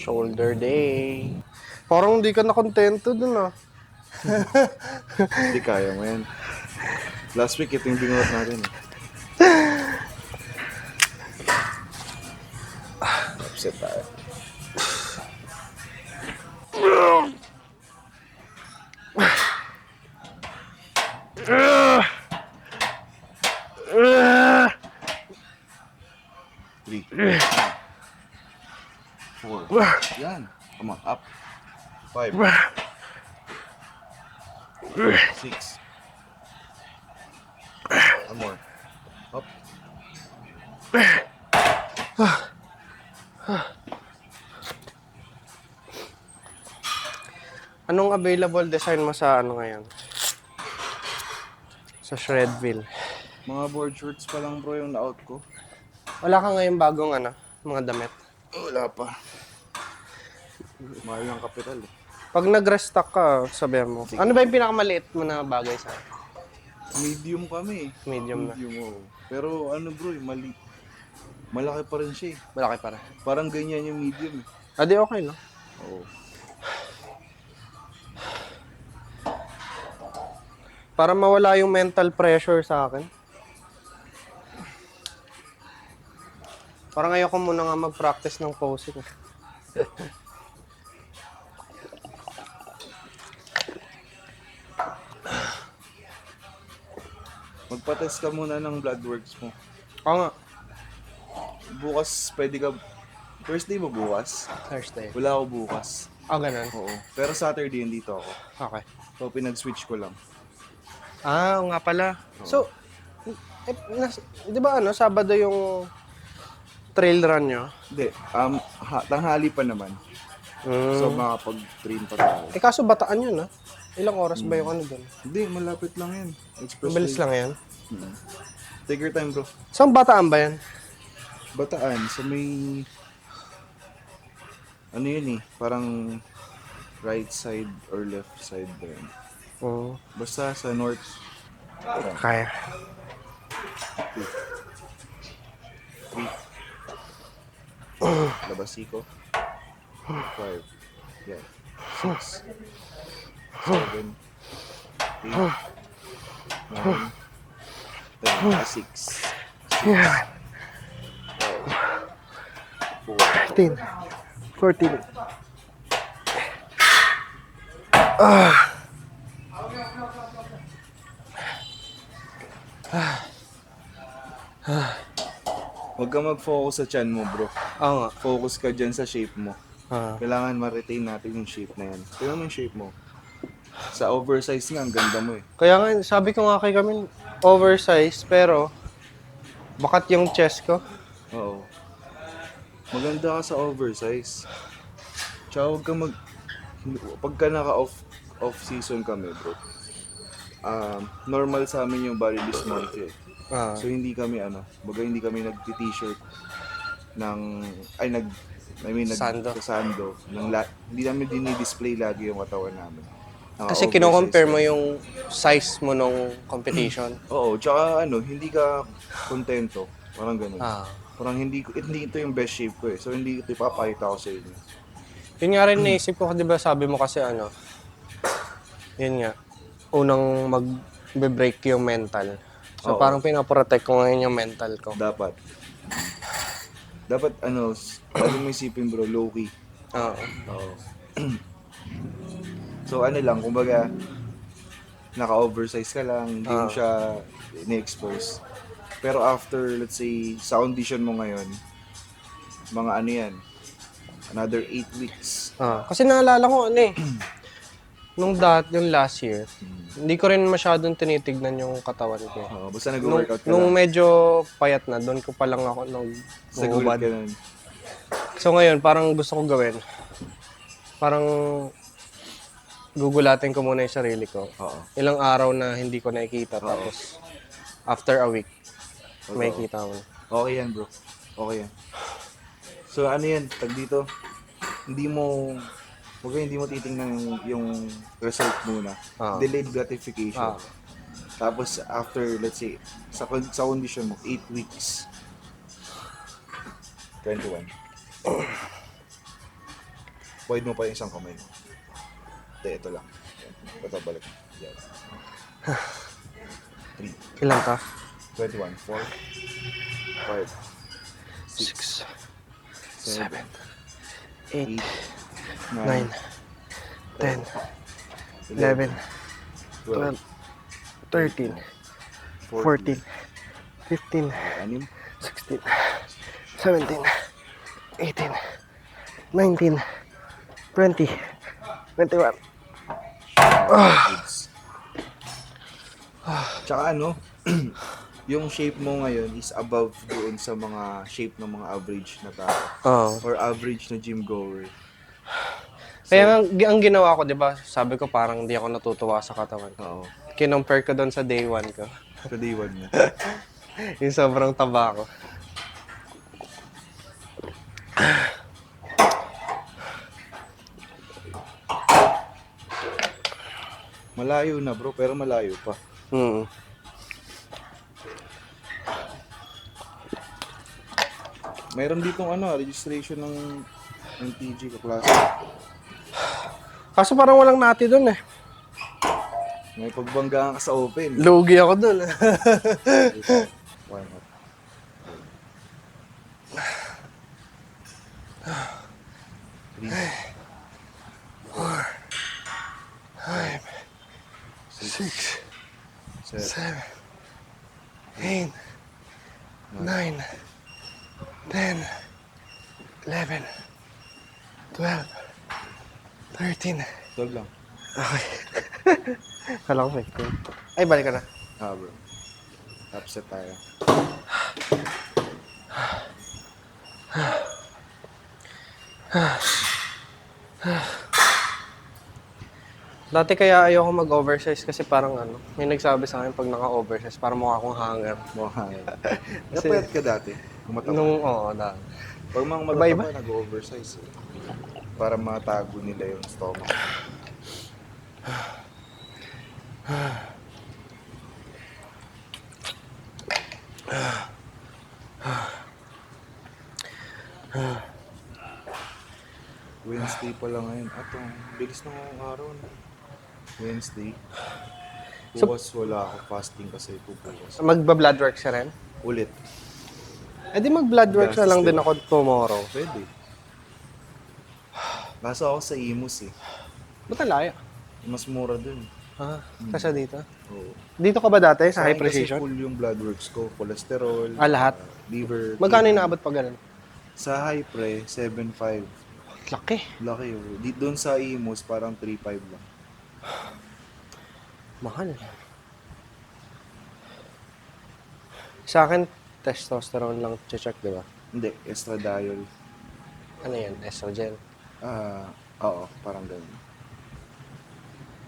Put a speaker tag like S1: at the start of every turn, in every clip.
S1: Shoulder day. Parang hindi ka nakontento dun ah.
S2: Hindi kaya mo yan. Last week, ito yung bingot natin. Upset tayo. Three. 4. Yan. Come on, up. 5. 6. One more. Up.
S1: Anong available design mo sa ano ngayon? Sa Shredville.
S2: Mga board shorts pa lang bro yung na-out ko.
S1: Wala ka ngayon bagong ano, mga damit.
S2: Wala pa. Mahal ng kapital eh.
S1: Pag nag-restock ka, sabihan mo. Ano ba yung pinakamaliit mo na bagay sa
S2: Medium kami eh.
S1: medium na?
S2: Oo. Pero ano bro, malaki pa rin siya eh.
S1: Malaki para.
S2: Parang ganyan yung medium eh.
S1: Ah, di okay, no?
S2: Oo.
S1: Para mawala yung mental pressure sa akin. Parang ayoko muna nga mag-practice ng posing.
S2: Magpa-test ka muna ng blood works mo.
S1: Oo nga.
S2: Bukas pwede ka... Thursday ba bukas?
S1: Thursday.
S2: Wala ako bukas.
S1: Ah, ganun.
S2: Oo. Pero Saturday dito ako.
S1: Okay.
S2: So pinag-switch ko lang.
S1: Ah, oo nga pala. So, di ba ano, Sabado yung trail run nyo?
S2: Hindi. Tanghali pa naman. So makapag-train pa tayo.
S1: Eh kaso Bataan yun ah. Ilang oras ba yung ano dun?
S2: Hindi, malapit lang yan.
S1: Mabilis lang yan.
S2: Take your time bro.
S1: Saan Bataan ba yan?
S2: Bataan, sa may... Ano yun eh, parang right side or left side ba yun?
S1: Oo.
S2: Basta sa north.
S1: Kaya.
S2: 3. Labasiko. 5. Yan. 6. 7. 8. 9. 10. 6.
S1: 15. 14.
S2: Huwag ka mag-focus sa chan mo bro.
S1: Oo nga.
S2: Focus ka dyan sa shape mo.
S1: Ah.
S2: Kailangan ma-retain natin yung shape na yan. Tingnan mo yung shape mo. Sa oversize nga, ang ganda mo eh.
S1: Kaya nga, sabi ko nga kay kami, oversize, pero bakat yung chest ko.
S2: Oo. Maganda ka sa oversize. Tsaka huwag ka pagka off season kami bro. Normal sa amin yung body this month eh.
S1: Ah.
S2: So hindi kami hindi kami nag-t-shirt ng
S1: Sando.
S2: sando hindi namin dinidisplay lagi yung katawan namin.
S1: Kasi
S2: Naka-oversize
S1: kino-compare mo
S2: kami.
S1: yung size mo nung competition.
S2: Oo, tsaka hindi ka kontento. Parang ganun.
S1: Ah.
S2: Parang hindi ito yung best shape ko eh. So hindi ito ipapakita ko sa inyo.
S1: Yun nga rin naisip ko, di ba sabi mo kasi yun nga, unang mag-break yung mental. So
S2: Oo.
S1: parang pinaprotect ko ngayon yung mental ko.
S2: Dapat lagi mo isipin bro, low-key.
S1: Oo.
S2: Oo. So lang, kumbaga, naka-oversize ka lang, hindi mo siya ni-expose. Pero after, let's say, sa condition mo ngayon, mga another 8 weeks.
S1: Kasi naalala ko yung last year, hindi ko rin masyadong tinitignan yung katawan ko.
S2: Basta nag-workout ka
S1: Nung
S2: lang.
S1: medyo payat na, doon ko pa lang ako
S2: Sa gulat ka nun.
S1: So ngayon, parang gusto ko gawin. Parang gugulatin ko muna yung sarili ko.
S2: Oo.
S1: Ilang araw na hindi ko nakikita, tapos after a week, may kita mo.
S2: Okay yan bro. Okay yan. So yan, tag dito, hindi mo titingnan yung result muna. Delayed gratification. Tapos after, let's say, sa condition mo, 8 weeks. 21. Wide mo pa yung isang kamay mo. Hindi, ito lang. Ito, balik. Yan. 3,
S1: Ilan ka?
S2: 21, 4, 5,
S1: 6,
S2: 7,
S1: 7, 8,
S2: 9,
S1: 9, 10, 11, 12, 13, 14, 15,
S2: 6,
S1: 16, 17, 18, 19, 20, 21.
S2: goods. Tsaka ano, yung shape mo ngayon is above doon sa mga shape ng mga average na tao
S1: Oo.
S2: or average na gym goer.
S1: Kaya nga, ang ginawa ko, di ba, sabi ko parang hindi ako natutuwa sa katawan.
S2: Oo.
S1: Kinompare ko doon sa day 1 ko.
S2: Sa day 1 na.
S1: Yung sobrang taba ko.
S2: Malayo na bro, pero malayo pa.
S1: Mm.
S2: Mayroon ditong registration ng MTG kaklase.
S1: Kaso parang walang nati doon eh.
S2: May pagbanggaan ka sa open.
S1: Lugi ako doon.
S2: Why not? 3, 4, 5,
S1: 6,
S2: 7,
S1: 7, 8, 9, 10, 11, 12, 13.
S2: 12 lang.
S1: Okay. Kala ko 15. Ay, balik ka na.
S2: Bro. Upset tayo.
S1: Dati kaya ayoko mag-oversize kasi parang may nagsabi sa akin pag naka-oversize, parang mukha akong hanger.
S2: Mukha. Napayat ka dati. Kumataba.
S1: Oo, dahil.
S2: Pag mga
S1: Iba-iba.
S2: matataba, nag-oversize. Para matago nila yung stomach. Wednesday pa lang ngayon. Atong bilis na ngayong araw na. Wednesday. Bukas wala ako fasting kasi pupukas.
S1: Magba-blood work siya rin?
S2: Ulit.
S1: Eh di mag-blood work na lang din ako tomorrow.
S2: Pwede. Nasa ako sa Imus eh.
S1: Ba't ang layo?
S2: Mas mura dun.
S1: Kasi dito?
S2: Oo.
S1: Dito ka ba dati sa high
S2: Akin kasi
S1: precision?
S2: full yung blood works ko. Cholesterol.
S1: Lahat?
S2: Liver.
S1: Magkano
S2: kidney.
S1: inaabot pa ganun?
S2: Sa high pre, 7.5.
S1: Laki.
S2: Laki yun. Doon sa Imus, parang 3.5 lang.
S1: Mahal. Sa akin, testosterone lang check, di ba?
S2: Hindi, estradiol.
S1: Ano yan? Estrogen.
S2: Oo, parang ganun.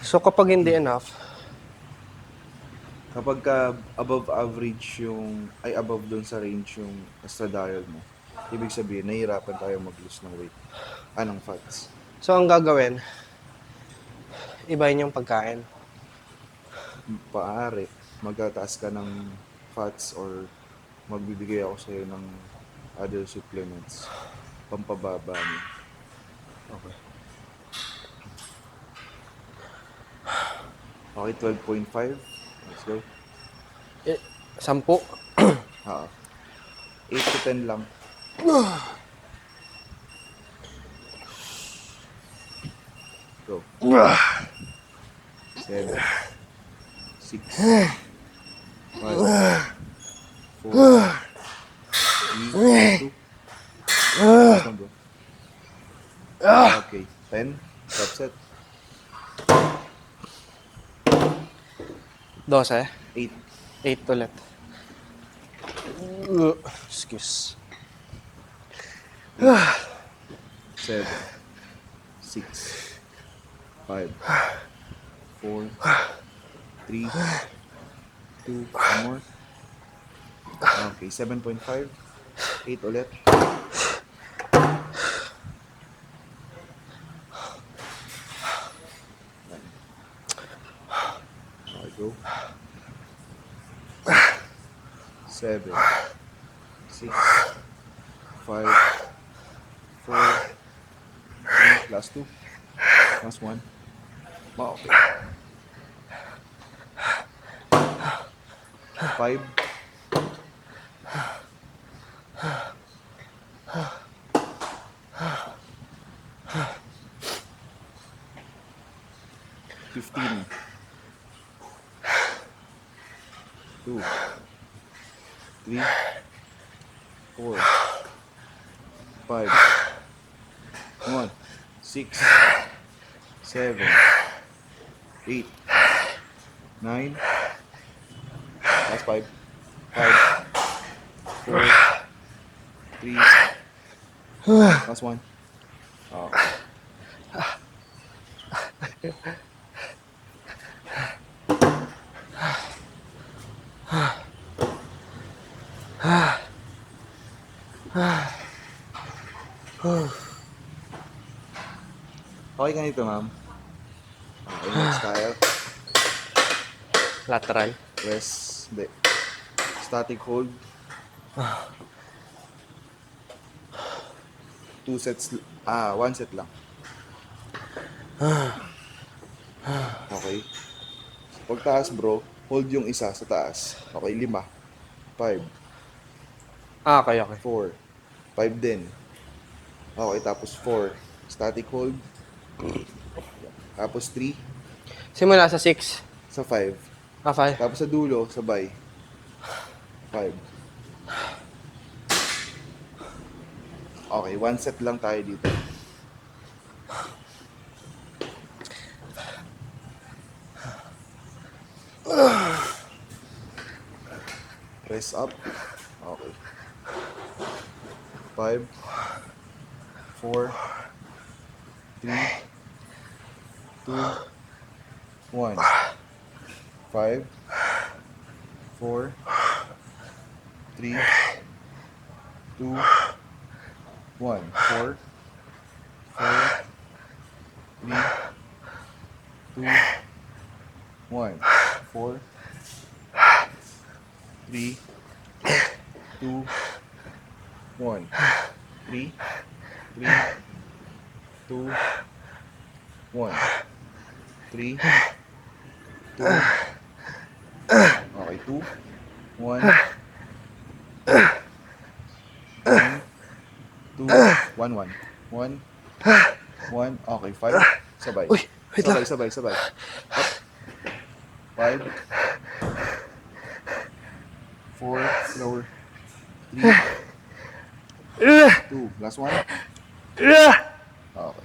S1: So kapag hindi enough,
S2: Kapag ka above average above doon sa range yung estradiol mo, ibig sabihin, nahihirapan tayo mag-lose ng weight. Ng fats.
S1: so ang gagawin, ibahin yung pagkain.
S2: Paari, magtataas ka ng fats or magbibigay ako sa'yo ng other supplements. Pampababa niya.
S1: Okay.
S2: Okay, 12.5. Let's go.
S1: 10.
S2: 8 to 10 lang. Go. 7, 6, 5, 4, 3, 2. Okay, 10. Top set.
S1: 12.
S2: 8.
S1: 8 ulit. Excuse.
S2: 7, 6, 5, 4, 3, 2, one more. Okay, 7.5. 8 ulit. Okay, go. 7, 6, 5, 4, 3, Last 2. Last 1. Okay. 5. 15. 2. 3. 4. 5. Come on. 6. 7. 8. 9. Last 5. 5. 4. 3. Last 1. Okay. Okay ka nito, ma'am. Okay, next tayo.
S1: Lateral.
S2: Rest. Hindi. Static hold. 2 sets. 1 set lang. Okay. Pagtaas, bro, hold yung isa sa taas. Okay, 5. 5.
S1: Okay.
S2: 4. 5 din. Okay, tapos 4. Static hold. Tapos 3
S1: Simula sa 6.
S2: sa 5.
S1: 5.
S2: Tapos sa dulo, sabay. 5. Okay, 1 set lang tayo dito. Press up. Okay. 5, 4, 3, 2, 1. 5, 4, 3, 2, 1. 4, 4, 3, 2, 1. 4, 3, 2, 1. 3, 2, 1. 3, 2, okay, 2, 1, 2, 1, 1. 1, 1, okay, 5, sabay.
S1: Uy, wait lang.
S2: Sabay. Up. 5, 4, lower. 3, 2, last 1. Okay.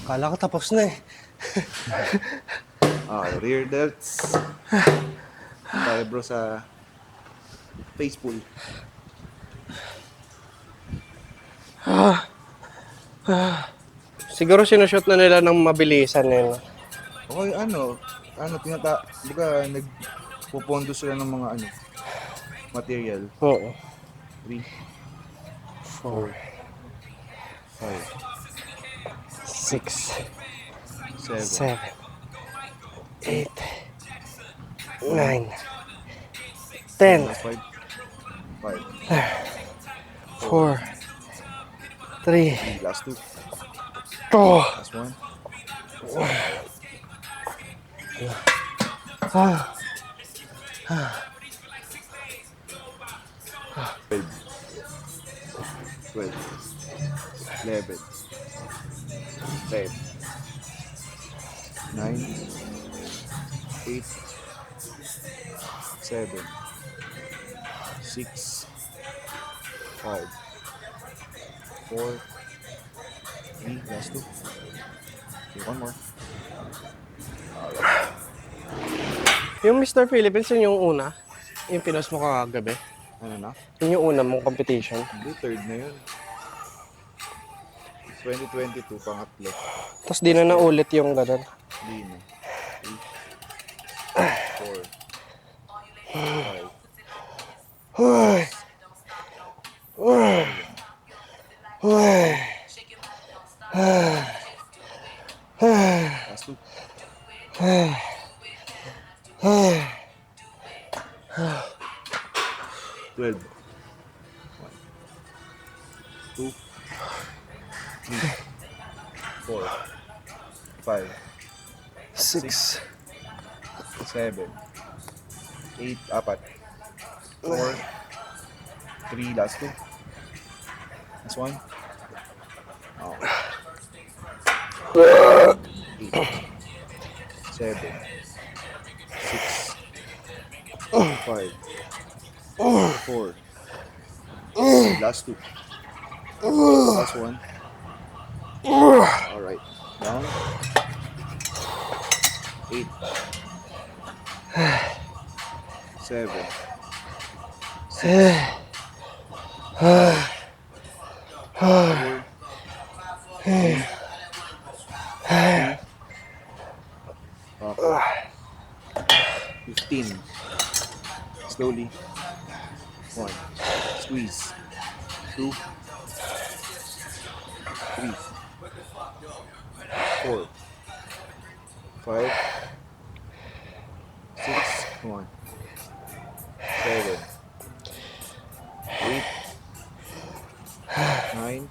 S1: Kala ko tapos na eh.
S2: Okay, rear delts. Tayo bro sa face pull.
S1: Siguro sinushoot na nila ng mabilisan yun.
S2: Okay, nagpupondo sila ng mga material.
S1: Oo.
S2: 3,
S1: 4,
S2: 5,
S1: 6,
S2: 7,
S1: 7, 8, 9, 10,
S2: last 5, 5,
S1: 4, 3,
S2: 3, last 2,
S1: 2.
S2: last 1. 12, 11, 10, 9, 8, 7, 6, 5, 4, 3, last 2. Okay, one more.
S1: Yung Mr. Philippines, yun yung una. Yung pinost mo kagabi.
S2: Ano na?
S1: Yun yung una mong competition.
S2: Hindi, third na yun. 2022, pangatlo.
S1: Tapos di na naulit yung ganun.
S2: Hindi na. 3, 4, 5, last 2. 12. 1, 2, 4, 5,
S1: 6.
S2: 7, 8, apat. 4, 3, last 2. Last 1. Okay. 8, 7, 6, 5, 4, last 2. Last 1. Alright. Down. 8, 7, 6, 4, 3, 15. Slowly. 1. Squeeze. 2, 3, 4, 5, 6, 1, 7, 8, 9,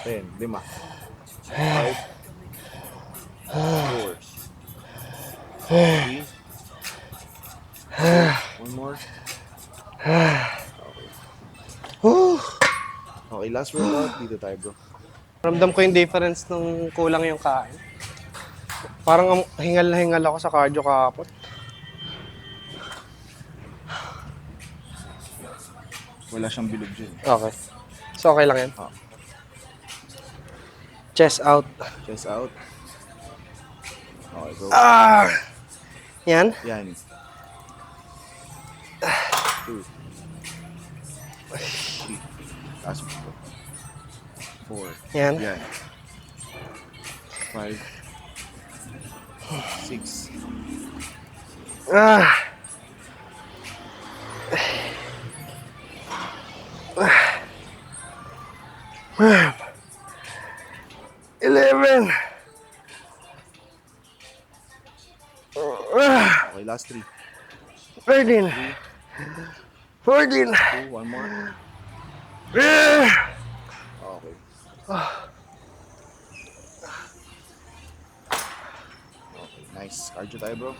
S2: 10, 5, 5, 4, 3, 2, one more. Okay, last workout. Dito tayo, bro.
S1: Ramdam ko yung difference nung kulang yung kain. Parang hingal na hingal ako sa cardio kahapon.
S2: Wala siyang bilog dyan.
S1: Okay. So, okay lang yan.
S2: Ah.
S1: Chest out.
S2: Chest out. Okay, go.
S1: Yan.
S2: Yan. 2, 3, last one. 4,
S1: Yan.
S2: yan. 5, 6,
S1: Ah. 11.
S2: okay, last 3.
S1: 13. 14.
S2: 2, one more.
S1: Ah.
S2: Okay. Okay, nice. Cardio tayo, bro.